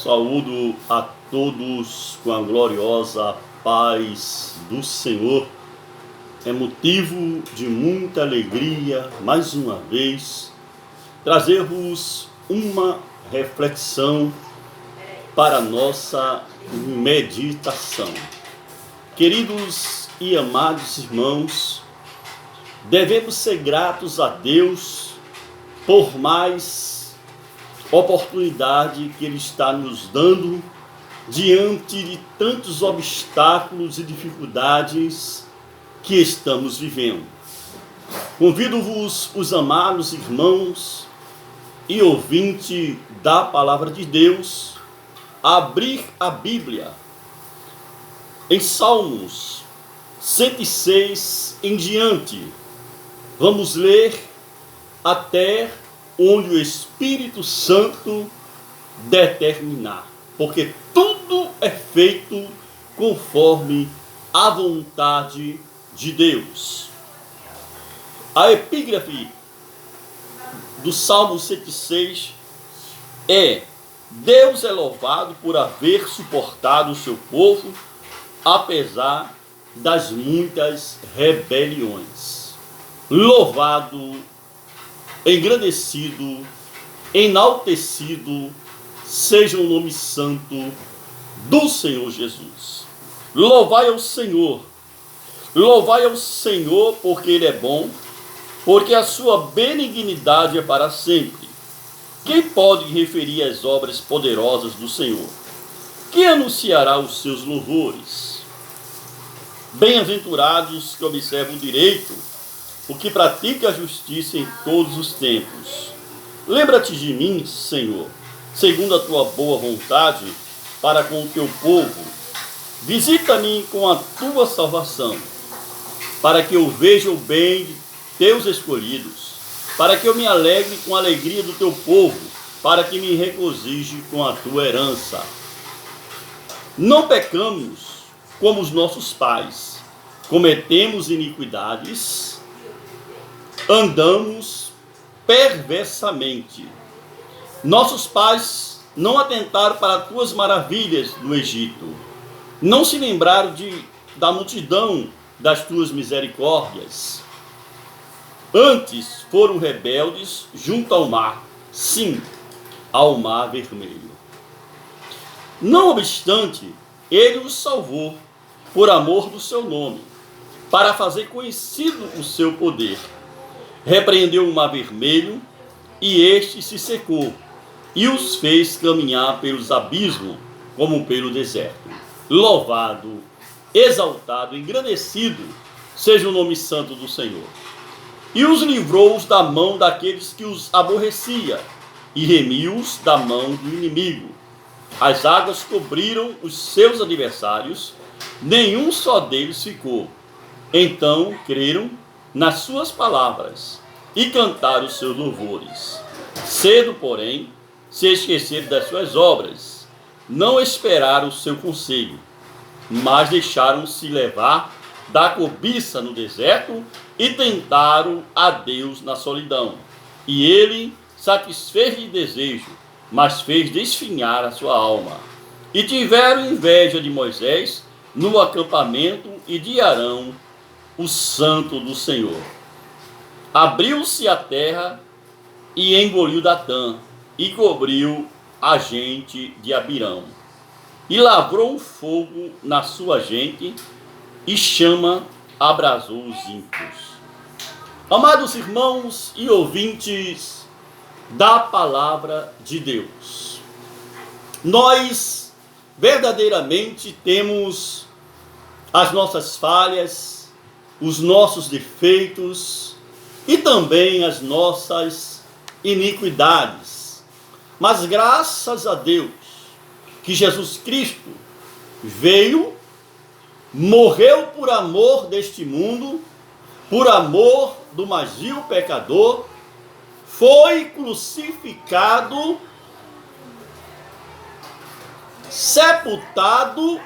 Saúdo a todos com a gloriosa paz do Senhor. É motivo de muita alegria, mais uma vez, trazer-vos uma reflexão para a nossa meditação. Queridos e amados irmãos, devemos ser gratos a Deus por mais oportunidade que Ele está nos dando diante de tantos obstáculos e dificuldades que estamos vivendo. Convido-vos, os amados irmãos e ouvintes da Palavra de Deus, a abrir a Bíblia em Salmos 106 em diante. Vamos ler até onde o Espírito Santo determinar, porque tudo é feito conforme a vontade de Deus. A epígrafe do Salmo 106 é: Deus é louvado por haver suportado o seu povo, apesar das muitas rebeliões. Louvado, engrandecido, enaltecido seja o nome santo do Senhor Jesus. Louvai ao Senhor porque Ele é bom, porque a sua benignidade é para sempre. Quem pode referir as obras poderosas do Senhor? Quem anunciará os seus louvores? Bem-aventurados que observam o direito, o que pratica a justiça em todos os tempos. Lembra-te de mim, Senhor, segundo a tua boa vontade, para com o teu povo. Visita-me com a tua salvação, para que eu veja o bem de teus escolhidos, para que eu me alegre com a alegria do teu povo, para que me regozije com a tua herança. Não pecamos como os nossos pais, cometemos iniquidades, andamos perversamente. Nossos pais não atentaram para as tuas maravilhas no Egito, não se lembraram da multidão das tuas misericórdias. Antes foram rebeldes junto ao mar, sim, ao mar vermelho. Não obstante, Ele os salvou por amor do seu nome, para fazer conhecido o seu poder. Repreendeu o mar vermelho, e este se secou, e os fez caminhar pelos abismos, como pelo deserto. Louvado, exaltado, engrandecido seja o nome santo do Senhor. E os livrou da mão daqueles que os aborrecia, e remiu-os da mão do inimigo. As águas cobriram os seus adversários, nenhum só deles ficou. Então creram nas suas palavras e cantaram os seus louvores. Cedo, porém, se esqueceram das suas obras, não esperaram o seu conselho, mas deixaram-se levar da cobiça no deserto e tentaram a Deus na solidão. E ele satisfez-lhe desejo, mas fez desfinhar a sua alma. E tiveram inveja de Moisés no acampamento e de Arão, o santo do Senhor. Abriu-se a terra e engoliu Datã, e cobriu a gente de Abirão. E lavrou um fogo na sua gente, e chama abrasou os ímpios. Amados irmãos e ouvintes da Palavra de Deus, nós verdadeiramente temos as nossas falhas, os nossos defeitos e também as nossas iniquidades. Mas graças a Deus que Jesus Cristo veio, morreu por amor deste mundo, por amor do mais vil pecador, foi crucificado, sepultado,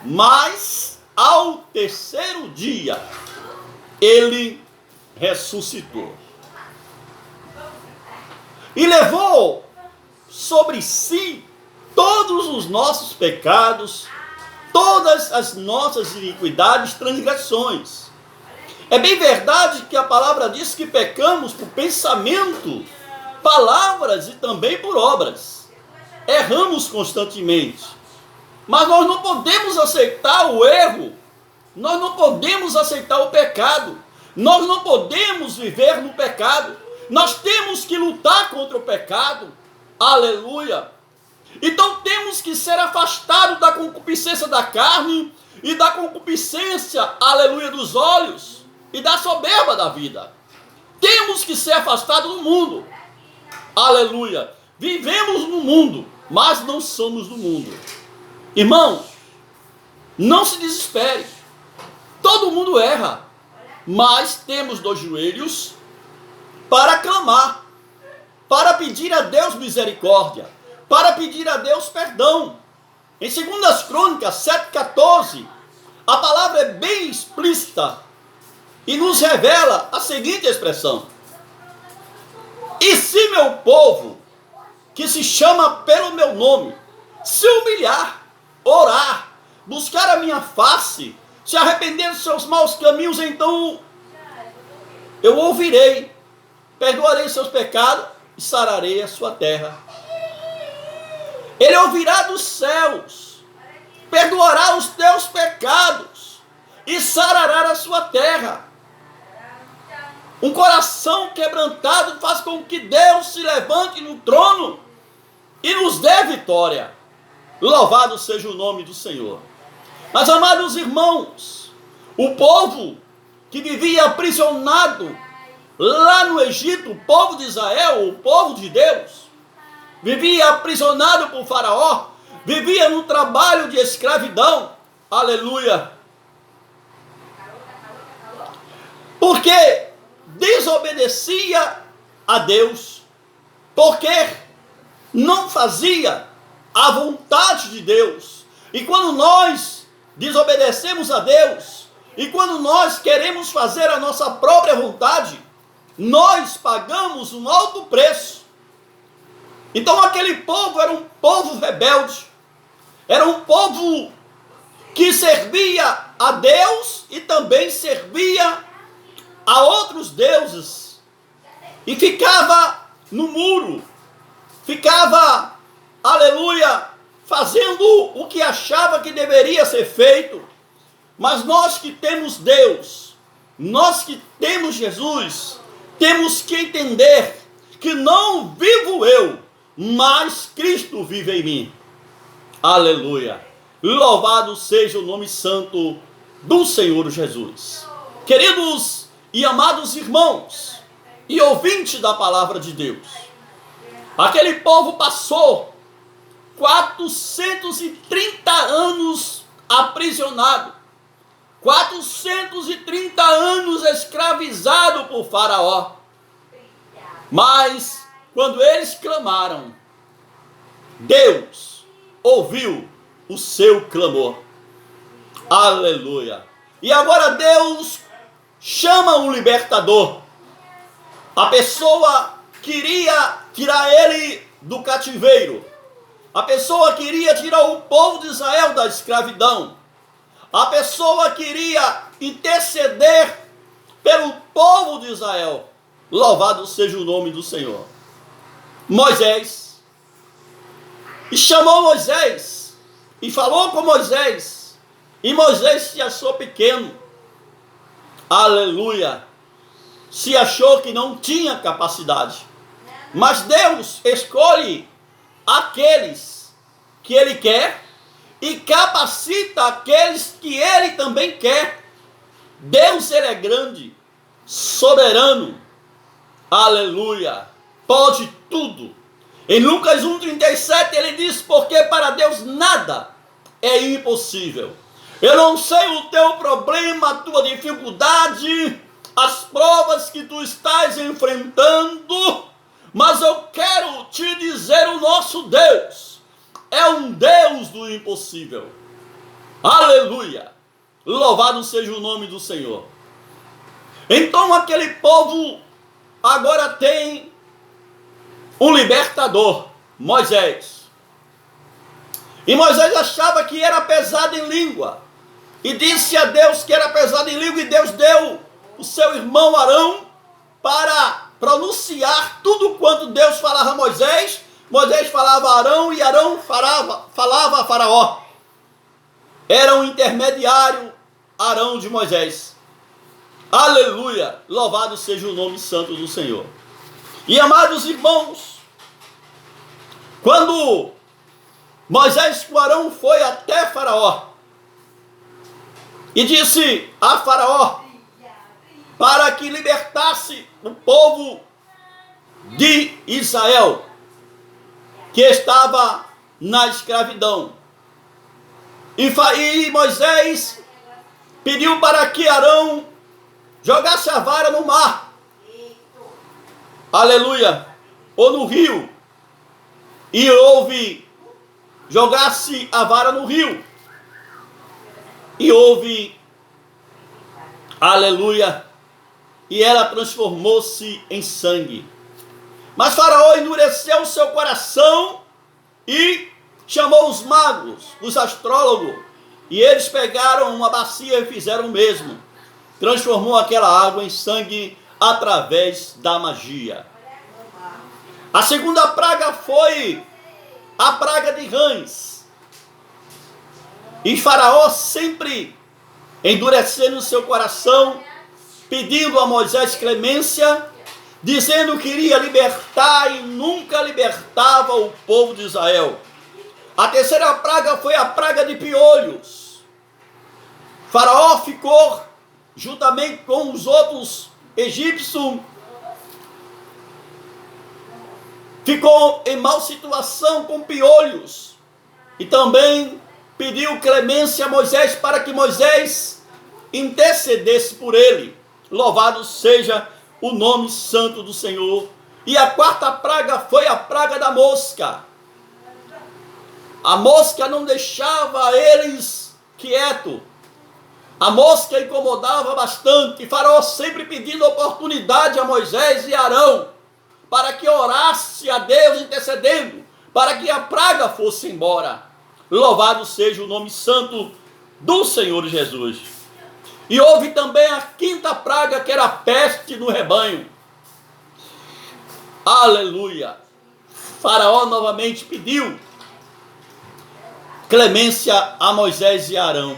mas ao terceiro dia ele ressuscitou. E levou sobre si todos os nossos pecados, todas as nossas iniquidades, transgressões. É bem verdade que a palavra diz que pecamos por pensamento, palavras e também por obras. Erramos constantemente. Mas nós não podemos aceitar o erro. Nós não podemos aceitar o pecado. Nós não podemos viver no pecado. Nós temos que lutar contra o pecado. Aleluia. Então temos que ser afastados da concupiscência da carne e da concupiscência, aleluia, dos olhos e da soberba da vida. Temos que ser afastados do mundo. Aleluia. Vivemos no mundo, mas não somos do mundo. Irmão, não se desespere. Todo mundo erra, mas temos dois joelhos para clamar, para pedir a Deus misericórdia, para pedir a Deus perdão. Em 2 Crônicas 7,14, a palavra é bem explícita e nos revela a seguinte expressão: e se meu povo, que se chama pelo meu nome, se humilhar, orar, buscar a minha face, se arrepender dos seus maus caminhos, então eu ouvirei, perdoarei seus pecados e sararei a sua terra. Ele ouvirá dos céus, perdoará os teus pecados e sarará a sua terra. Um coração quebrantado faz com que Deus se levante no trono e nos dê vitória. Louvado seja o nome do Senhor. Mas, amados irmãos, o povo que vivia aprisionado lá no Egito, o povo de Israel, o povo de Deus, vivia aprisionado por Faraó, vivia no trabalho de escravidão. Aleluia. Porque desobedecia a Deus, porque não fazia a vontade de Deus. E quando nós desobedecemos a Deus, e quando nós queremos fazer a nossa própria vontade, nós pagamos um alto preço. Então aquele povo era um povo rebelde, era um povo que servia a Deus e também servia a outros deuses, e ficava no muro, ficava, aleluia, fazendo o que achava que deveria ser feito. Mas nós que temos Deus, nós que temos Jesus, temos que entender que não vivo eu, mas Cristo vive em mim. Aleluia. Louvado seja o nome santo do Senhor Jesus. Queridos e amados irmãos e ouvintes da palavra de Deus, aquele povo passou 430 anos aprisionado, 430 anos escravizado por Faraó. Mas quando eles clamaram, Deus ouviu o seu clamor. Aleluia. E agora Deus chama o libertador. A pessoa queria tirar ele do cativeiro. A pessoa queria tirar o povo de Israel da escravidão. A pessoa queria interceder pelo povo de Israel. Louvado seja o nome do Senhor. Moisés. E chamou Moisés. E falou com Moisés. E Moisés se achou pequeno. Aleluia. Se achou que não tinha capacidade. Mas Deus escolhe aqueles que Ele quer e capacita aqueles que Ele também quer. Deus, Ele é grande, soberano. Aleluia. Pode tudo. Em Lucas 1,37 ele diz: porque para Deus nada é impossível. Eu não sei o teu problema, a tua dificuldade, as provas que tu estás enfrentando, mas eu quero te dizer, o nosso Deus é um Deus do impossível. Aleluia. Louvado seja o nome do Senhor. Então aquele povo agora tem um libertador, Moisés. E Moisés achava que era pesado em língua. E disse a Deus que era pesado em língua. E Deus deu o seu irmão Arão para pronunciar tudo quanto Deus falava a Moisés. Moisés falava a Arão e Arão falava a Faraó. Era um intermediário Arão de Moisés. Aleluia! Louvado seja o nome santo do Senhor. E amados irmãos, quando Moisés com Arão foi até Faraó e disse a Faraó para que libertasse o povo de Israel, que estava na escravidão. E Moisés pediu para que Arão jogasse a vara no mar. Aleluia! Ou no rio. E jogasse a vara no rio. E aleluia, e ela transformou-se em sangue. Mas Faraó endureceu o seu coração e chamou os magos, os astrólogos, e eles pegaram uma bacia e fizeram o mesmo. Transformou aquela água em sangue através da magia. A segunda praga foi a praga de rãs. E Faraó sempre endurecendo o seu coração, pedindo a Moisés clemência, dizendo que iria libertar e nunca libertava o povo de Israel. A terceira praga foi a praga de piolhos. Faraó ficou, juntamente com os outros egípcios, ficou em mal situação com piolhos. E também pediu clemência a Moisés para que Moisés intercedesse por ele. Louvado seja o nome santo do Senhor. E a quarta praga foi a praga da mosca. A mosca não deixava eles quietos. A mosca incomodava bastante. Faraó sempre pedindo oportunidade a Moisés e Arão para que orasse a Deus intercedendo, para que a praga fosse embora. Louvado seja o nome santo do Senhor Jesus. E houve também a quinta praga, que era a peste no rebanho. Aleluia! Faraó novamente pediu clemência a Moisés e Arão.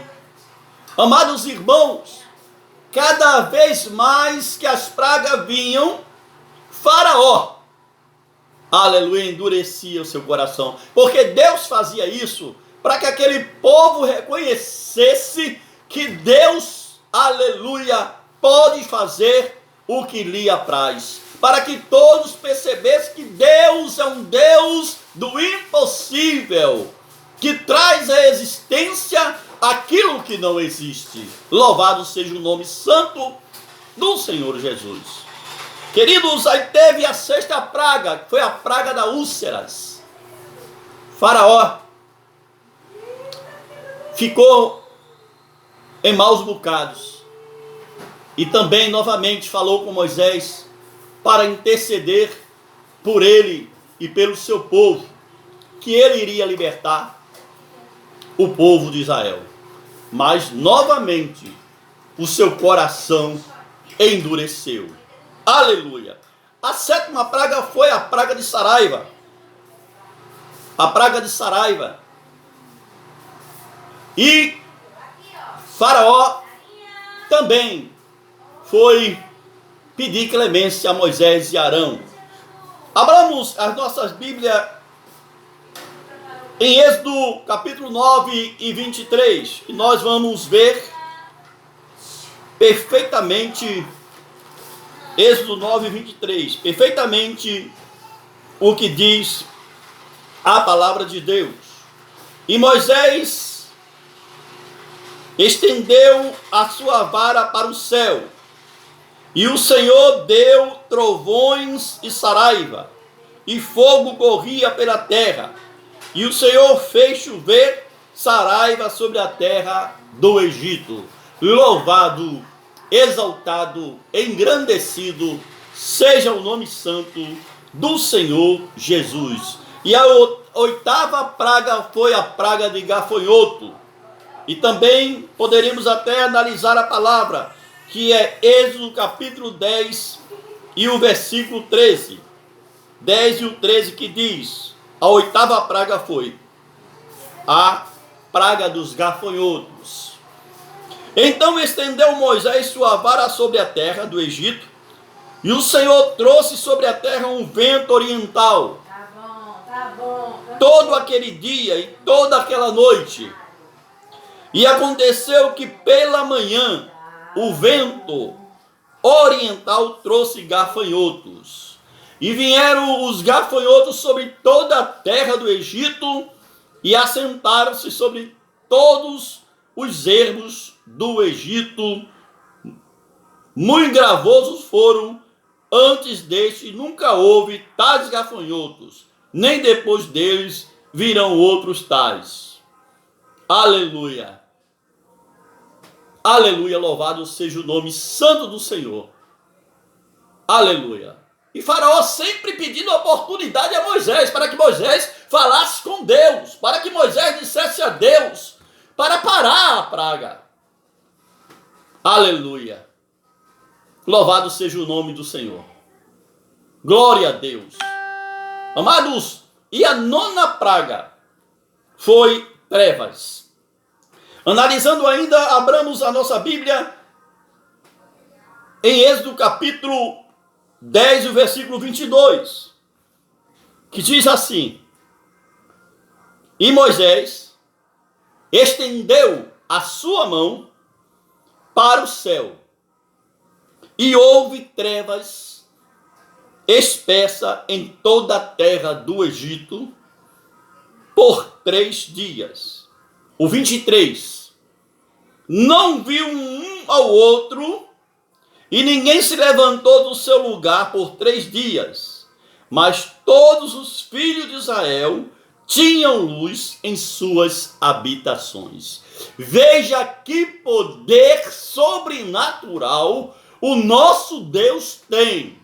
Amados irmãos, cada vez mais que as pragas vinham, Faraó, aleluia, endurecia o seu coração. Porque Deus fazia isso para que aquele povo reconhecesse que Deus, aleluia, pode fazer o que lhe apraz. Para que todos percebessem que Deus é um Deus do impossível, que traz à existência aquilo que não existe. Louvado seja o nome santo do Senhor Jesus. Queridos, aí teve a sexta praga, que foi a praga das úlceras. Faraó ficou em maus bocados. E também novamente falou com Moisés para interceder por ele e pelo seu povo, que ele iria libertar o povo de Israel. Mas novamente o seu coração endureceu. Aleluia! A sétima praga foi a praga de Saraiva. A praga de Saraiva. E Faraó também foi pedir clemência a Moisés e Arão. Abramos as nossas Bíblias em Êxodo capítulo 9 e 23. E nós vamos ver perfeitamente, Êxodo 9 e 23, perfeitamente o que diz a palavra de Deus. E Moisés estendeu a sua vara para o céu, e o Senhor deu trovões e saraiva, e fogo corria pela terra, e o Senhor fez chover saraiva sobre a terra do Egito. Louvado, exaltado, engrandecido seja o nome santo do Senhor Jesus. E a oitava praga foi a praga de gafanhoto. E também poderíamos até analisar a palavra, que é Êxodo capítulo 10 e o versículo 13. 10 e o 13 que diz: a oitava praga foi a praga dos gafanhotos. Então estendeu Moisés sua vara sobre a terra do Egito, e o Senhor trouxe sobre a terra um vento oriental. Tá bom. Todo aquele dia e toda aquela noite. E aconteceu que pela manhã o vento oriental trouxe gafanhotos. E vieram os gafanhotos sobre toda a terra do Egito e assentaram-se sobre todos os ermos do Egito. Muito gravosos foram antes deste, nunca houve tais gafanhotos, nem depois deles virão outros tais. Aleluia. Aleluia, louvado seja o nome santo do Senhor. Aleluia. E Faraó sempre pedindo oportunidade a Moisés, para que Moisés falasse com Deus, para que Moisés dissesse a Deus, para parar a praga. Aleluia. Louvado seja o nome do Senhor. Glória a Deus. Amados, e a nona praga foi trevas. Analisando ainda, abramos a nossa Bíblia em Êxodo capítulo 10, o versículo 22, que diz assim: e Moisés estendeu a sua mão para o céu, e houve trevas espessa em toda a terra do Egito por 3 dias. O 23, não viu um ao outro, e ninguém se levantou do seu lugar por 3 dias, mas todos os filhos de Israel tinham luz em suas habitações. Veja que poder sobrenatural o nosso Deus tem.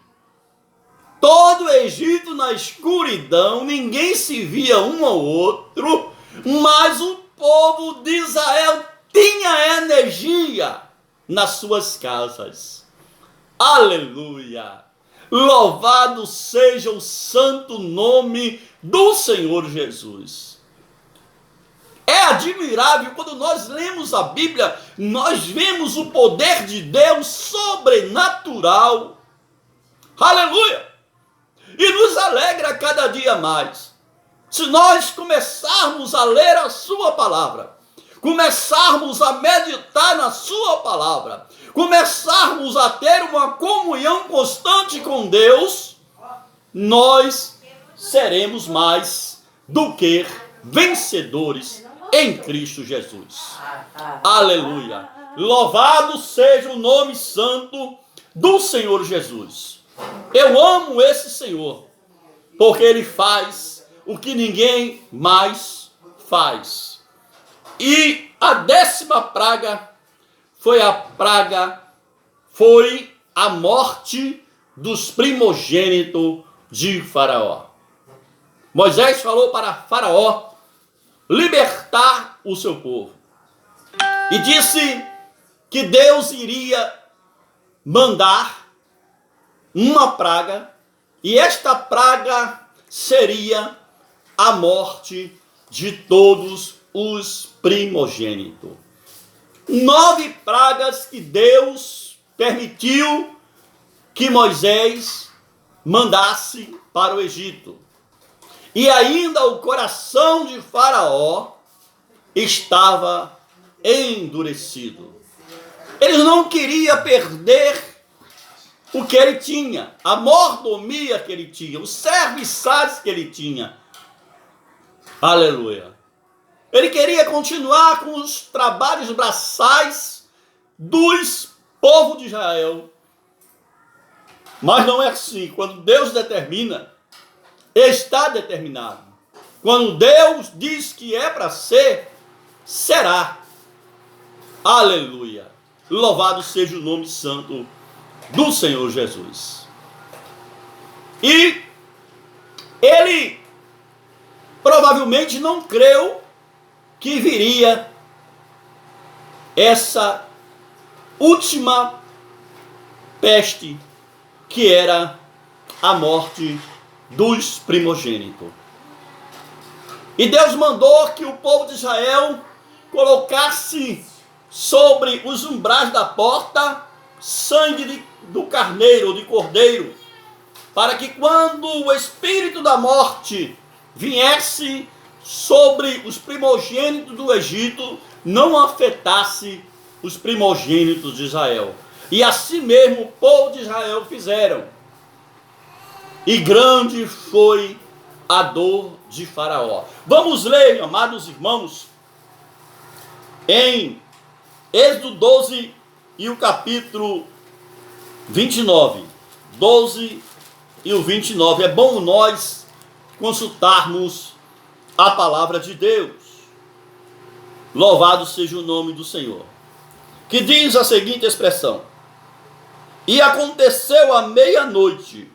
Todo o Egito na escuridão, ninguém se via um ao outro, mas o povo de Israel tinha energia nas suas casas. Aleluia! Louvado seja o santo nome do Senhor Jesus. É admirável quando nós lemos a Bíblia, nós vemos o poder de Deus sobrenatural. Aleluia! E nos alegra cada dia mais. Se nós começarmos a ler a sua palavra, começarmos a meditar na sua palavra, começarmos a ter uma comunhão constante com Deus, nós seremos mais do que vencedores em Cristo Jesus. Aleluia! Louvado seja o nome santo do Senhor Jesus. Eu amo esse Senhor, porque Ele faz o que ninguém mais faz. E a 10ª praga foi a morte dos primogênitos de Faraó. Moisés falou para Faraó libertar o seu povo. E disse que Deus iria mandar uma praga, e esta praga seria a morte de todos os primogênitos. 9 pragas que Deus permitiu que Moisés mandasse para o Egito. E ainda o coração de Faraó estava endurecido. Ele não queria perder o que ele tinha, a mordomia que ele tinha, os serviçais que ele tinha. Aleluia. Ele queria continuar com os trabalhos braçais dos povos de Israel. Mas não é assim. Quando Deus determina, está determinado. Quando Deus diz que é para ser, será. Aleluia. Louvado seja o nome santo do Senhor Jesus. E ele provavelmente não creu que viria essa última peste, que era a morte dos primogênitos. E Deus mandou que o povo de Israel colocasse sobre os umbrais da porta sangue do carneiro ou de cordeiro, para que quando o espírito da morte viesse sobre os primogênitos do Egito, não afetasse os primogênitos de Israel. E assim mesmo o povo de Israel fizeram. E grande foi a dor de Faraó. Vamos ler, amados irmãos, em Êxodo 12 e o capítulo 29. 12 e o 29. É bom nós consultarmos a palavra de Deus. Louvado seja o nome do Senhor. Que diz a seguinte expressão: e aconteceu à meia-noite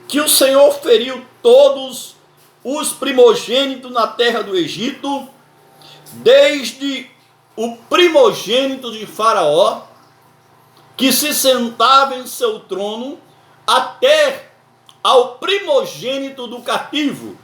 que o Senhor feriu todos os primogênitos na terra do Egito, desde o primogênito de Faraó, que se sentava em seu trono, até ao primogênito do cativo,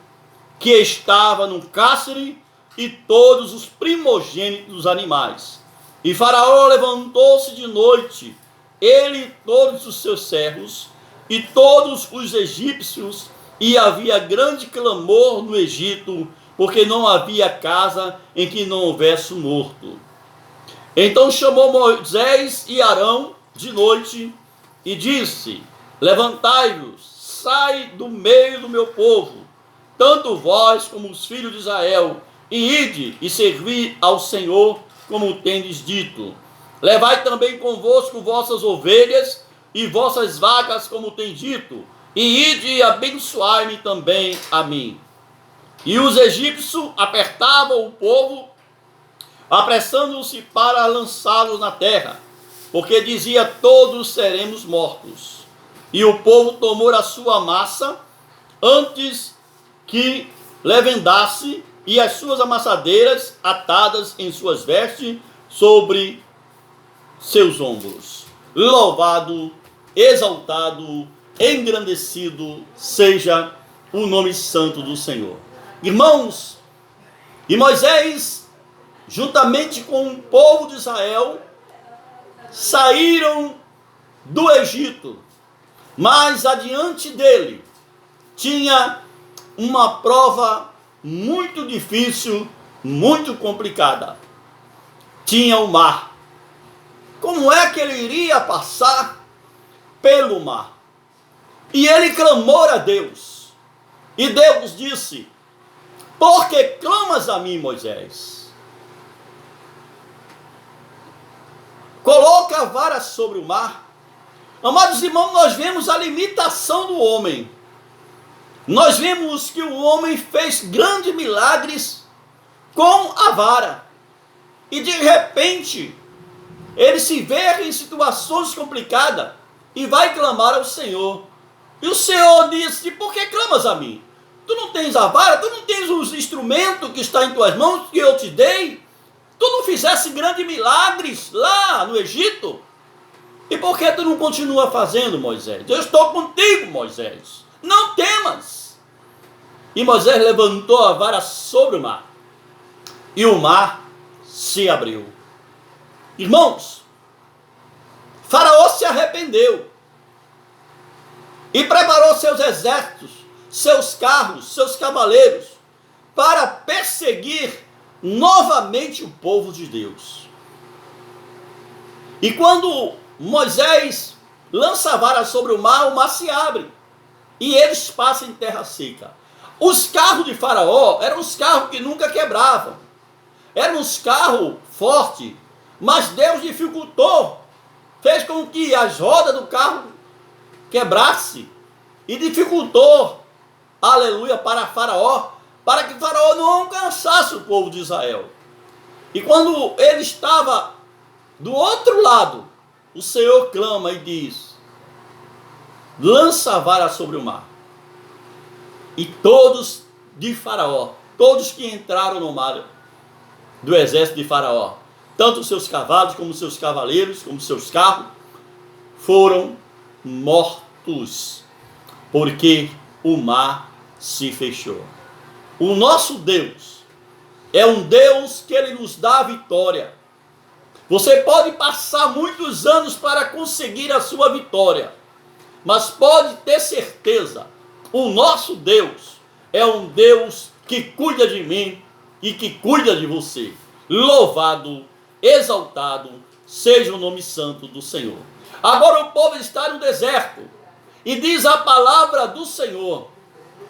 que estava no cárcere, e todos os primogênitos dos animais. E Faraó levantou-se de noite, ele e todos os seus servos, e todos os egípcios, e havia grande clamor no Egito, porque não havia casa em que não houvesse morto. Então chamou Moisés e Arão de noite, e disse: levantai-vos, sai do meio do meu povo, tanto vós como os filhos de Israel, e ide e servi ao Senhor, como tendes dito. Levai também convosco vossas ovelhas e vossas vacas, como tem dito, e ide e abençoai-me também a mim. E os egípcios apertavam o povo, apressando-se para lançá-los na terra, porque dizia: todos seremos mortos. E o povo tomou a sua massa antes que levendasse, e as suas amassadeiras atadas em suas vestes sobre seus ombros. Louvado, exaltado, engrandecido seja o nome santo do Senhor. Irmãos, e Moisés, juntamente com o povo de Israel, saíram do Egito, mas adiante dele tinha uma prova muito difícil, muito complicada. Tinha o mar. Como é que ele iria passar pelo mar? E ele clamou a Deus. E Deus disse: por que clamas a mim, Moisés? Coloca a vara sobre o mar. Amados irmãos, nós vemos a limitação do homem. Nós vemos que o homem fez grandes milagres com a vara. E de repente, ele se vê em situações complicadas e vai clamar ao Senhor. E o Senhor disse: por que clamas a mim? Tu não tens a vara? Tu não tens os instrumentos que está em tuas mãos, que eu te dei? Tu não fizesse grandes milagres lá no Egito? E por que tu não continua fazendo, Moisés? Eu estou contigo, Moisés. Não temas. E Moisés levantou a vara sobre o mar, e o mar se abriu. Irmãos, Faraó se arrependeu e preparou seus exércitos, seus carros, seus cavaleiros, para perseguir novamente o povo de Deus. E quando Moisés lança a vara sobre o mar se abre, e eles passam em terra seca. Os carros de Faraó eram os carros que nunca quebravam, eram os carros fortes, mas Deus dificultou, fez com que as rodas do carro quebrasse, e dificultou, aleluia, para Faraó, para que Faraó não alcançasse o povo de Israel. E quando ele estava do outro lado, o Senhor clama e diz: lança a vara sobre o mar. E todos de Faraó, todos que entraram no mar do exército de Faraó, tanto os seus cavalos, como os seus cavaleiros, como os seus carros, foram mortos, porque o mar se fechou. O nosso Deus é um Deus que Ele nos dá a vitória. Você pode passar muitos anos para conseguir a sua vitória, mas pode ter certeza, o nosso Deus é um Deus que cuida de mim e que cuida de você. Louvado, exaltado seja o nome santo do Senhor. Agora o povo está no deserto, e diz a palavra do Senhor,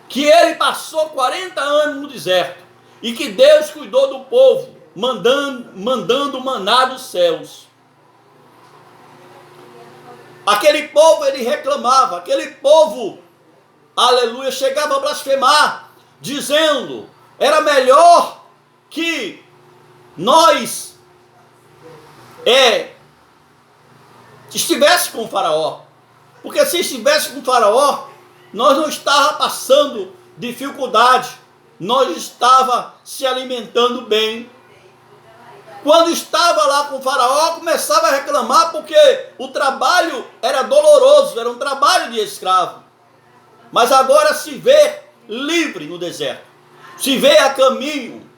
que ele passou 40 anos no deserto, e que Deus cuidou do povo, mandando maná dos céus. Aquele povo, ele reclamava, aquele povo, aleluia, chegava a blasfemar, dizendo, era melhor que nós estivesse com o Faraó, porque se estivesse com o Faraó, nós não estava passando dificuldade, nós estava se alimentando bem. Quando estava lá com o Faraó, começava a reclamar porque o trabalho era doloroso, era um trabalho de escravo. Mas agora se vê livre no deserto, se vê a caminho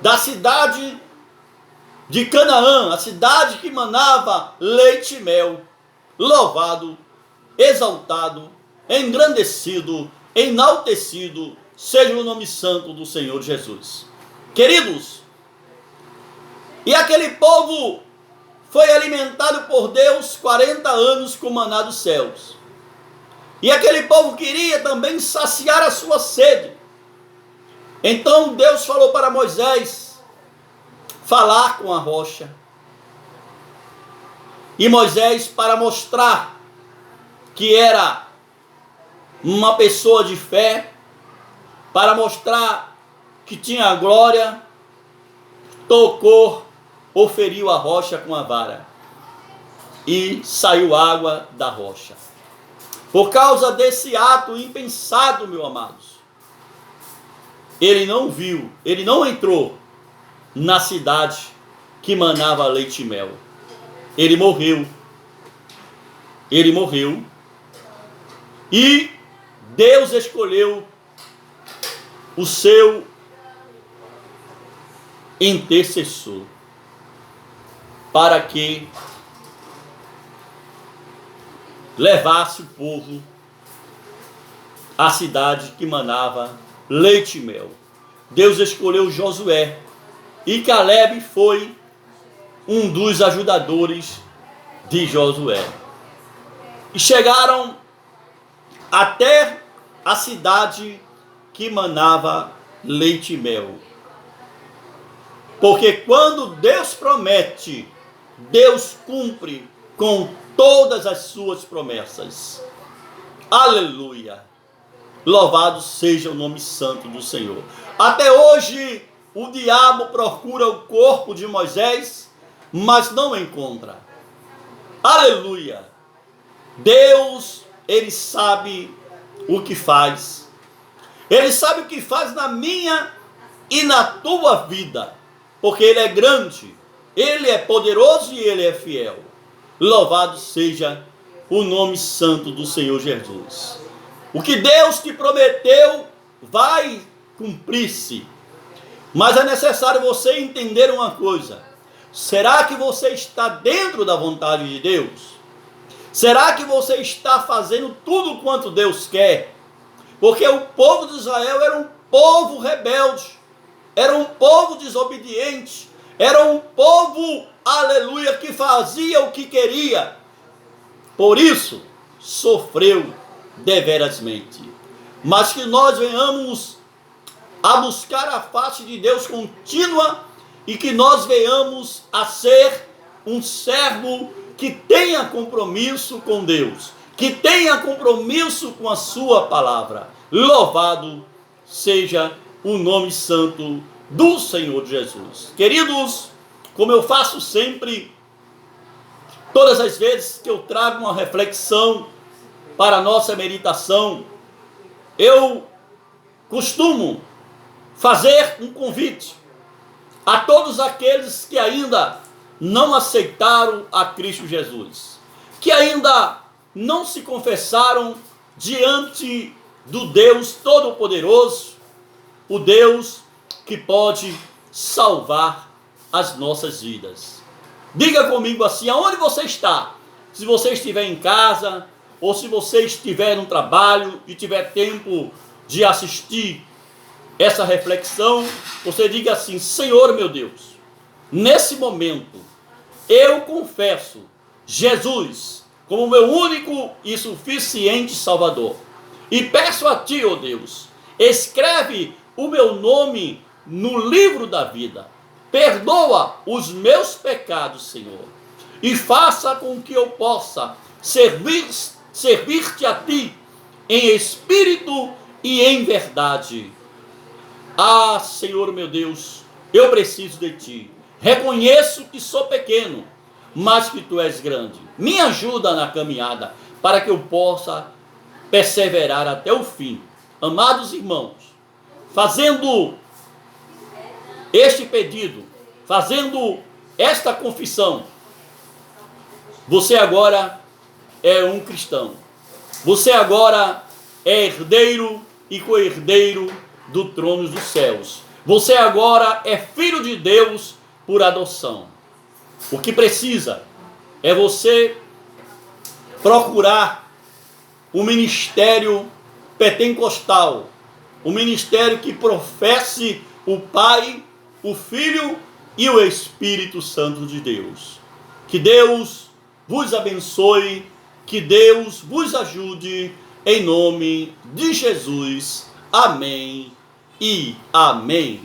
da cidade de Canaã, a cidade que manava leite e mel. Louvado, exaltado, engrandecido, enaltecido seja o nome santo do Senhor Jesus. Queridos, e aquele povo foi alimentado por Deus 40 anos com maná dos céus. E aquele povo queria também saciar a sua sede. Então Deus falou para Moisés falar com a rocha. E Moisés, para mostrar que era uma pessoa de fé, para mostrar que tinha glória, feriu a rocha com a vara, e saiu água da rocha. Por causa desse ato impensado, meus amados, ele não viu, ele não entrou na cidade que manava leite e mel. Ele morreu, e Deus escolheu o seu intercessor, para que levasse o povo à cidade que manava leite e mel. Deus escolheu Josué, e Caleb foi um dos ajudadores de Josué. E chegaram até a cidade que manava leite e mel. Porque quando Deus promete, Deus cumpre com todas as suas promessas. Aleluia! Louvado seja o nome santo do Senhor. Até hoje, o diabo procura o corpo de Moisés, mas não encontra. Aleluia! Deus, Ele sabe o que faz. Ele sabe o que faz na minha e na tua vida. Porque Ele é grande, Ele é poderoso e Ele é fiel. Louvado seja o nome santo do Senhor Jesus. O que Deus te prometeu vai cumprir-se. Mas é necessário você entender uma coisa. Será que você está dentro da vontade de Deus? Será que você está fazendo tudo quanto Deus quer? Porque o povo de Israel era um povo rebelde, era um povo desobediente, era um povo, aleluia, que fazia o que queria. Por isso, sofreu deverasmente. Mas que nós venhamos a buscar a face de Deus contínua e que nós venhamos a ser um servo que tenha compromisso com Deus, que tenha compromisso com a sua palavra. Louvado seja o nome santo do Senhor Jesus. Queridos, como eu faço sempre, todas as vezes que eu trago uma reflexão para a nossa meditação, eu costumo fazer um convite a todos aqueles que ainda não aceitaram a Cristo Jesus, que ainda não se confessaram diante do Deus Todo-Poderoso, o Deus que pode salvar as nossas vidas. Diga comigo assim, aonde você está? Se você estiver em casa, ou se você estiver no trabalho e tiver tempo de assistir essa reflexão, você diga assim, Senhor meu Deus, nesse momento, eu confesso Jesus como meu único e suficiente Salvador. E peço a Ti, ó Deus, escreve o meu nome no livro da vida. Perdoa os meus pecados, Senhor. E faça com que eu possa servir-te a Ti em espírito e em verdade. Ah, Senhor meu Deus, eu preciso de Ti. Reconheço que sou pequeno, mas que Tu és grande. Me ajuda na caminhada para que eu possa perseverar até o fim. Amados irmãos, fazendo este pedido, fazendo esta confissão, você agora é um cristão. Você agora é herdeiro e co-herdeiro do trono dos céus. Você agora é filho de Deus por adoção. O que precisa é você procurar o ministério pentecostal, o ministério que professe o Pai, o Filho e o Espírito Santo de Deus. Que Deus vos abençoe, que Deus vos ajude, em nome de Jesus. Amém e amém.